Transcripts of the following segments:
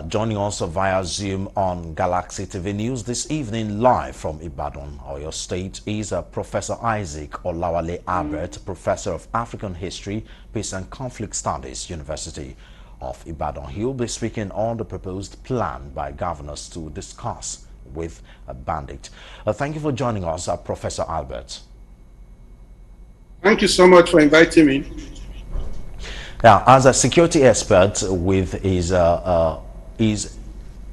Joining us via Zoom on Galaxy TV News this evening, live from Ibadan, Oyo State, is Professor Isaac Olawale Albert, Professor of African History, Peace and Conflict Studies, University of Ibadan. He will be speaking on the proposed plan by governors to discuss with Bandits. Thank you for joining us, Professor Albert. Thank you so much for inviting me. Now, as a security expert with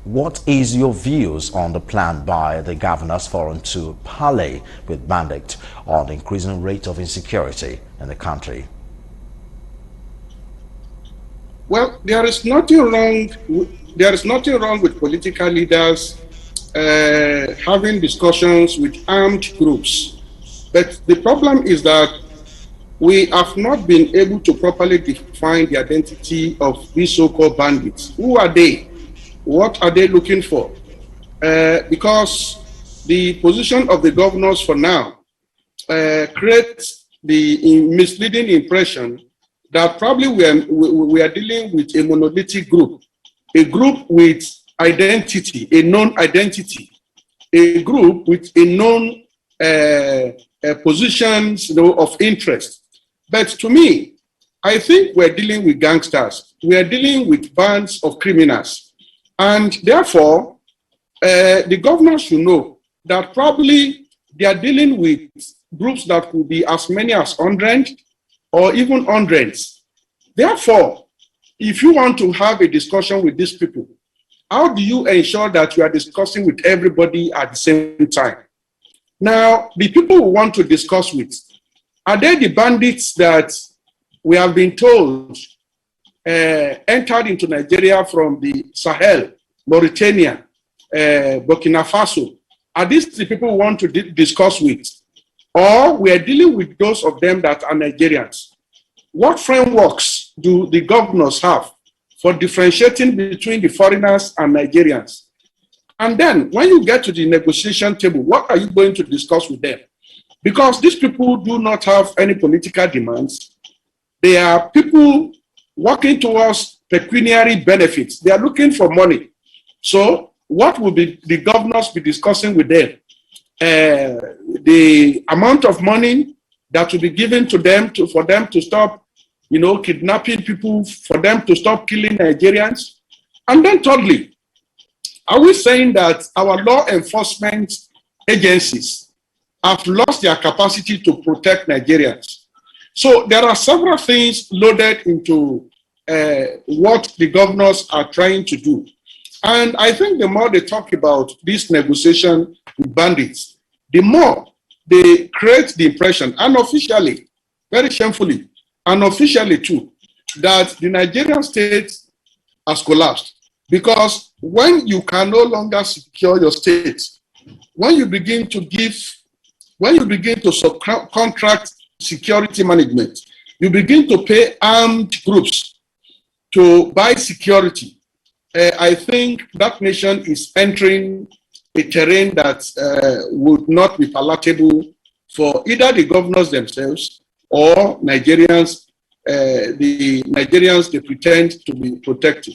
what is your views on the plan by the Governors Forum to parley with Bandits on the increasing rate of insecurity in the country? Well, there is nothing wrong with political leaders having discussions with armed groups. But the problem is that we have not been able to properly define the identity of these so-called bandits. Who are they? What are they looking for? Because the position of the governors for now creates the misleading impression that probably we are dealing with a monolithic group, a group with identity, a known identity, a group with a known positions, of interest. But to me, I think we're dealing with gangsters. We are dealing with bands of criminals. And therefore, the governors should know that probably they are dealing with groups that could be as many as 100 or even hundreds. Therefore, if you want to have a discussion with these people, how do you ensure that you are discussing with everybody at the same time? Now, the people we want to discuss with, are they the bandits that we have been told entered into Nigeria from the Sahel, Mauritania, Burkina Faso? Are these the people we want to discuss with? Or we are dealing with those of them that are Nigerians? What frameworks do the governors have for differentiating between the foreigners and Nigerians? And then when you get to the negotiation table, what are you going to discuss with them? Because these people do not have any political demands. They are people working towards pecuniary benefits. They are looking for money. So what will be the governors be discussing with them? The amount of money that will be given to them for them to stop, kidnapping people, for them to stop killing Nigerians. And then thirdly, are we saying that our law enforcement agencies have lost their capacity to protect Nigerians? So there are several things loaded into what the governors are trying to do. And I think the more they talk about this negotiation with bandits, the more they create the impression, unofficially, very shamefully, unofficially too, that the Nigerian state has collapsed. Because when you can no longer secure your state, when you begin to subcontract security management, you begin to pay armed groups to buy security. I think that nation is entering a terrain that would not be palatable for either the governors themselves or Nigerians, the Nigerians they pretend to be protecting.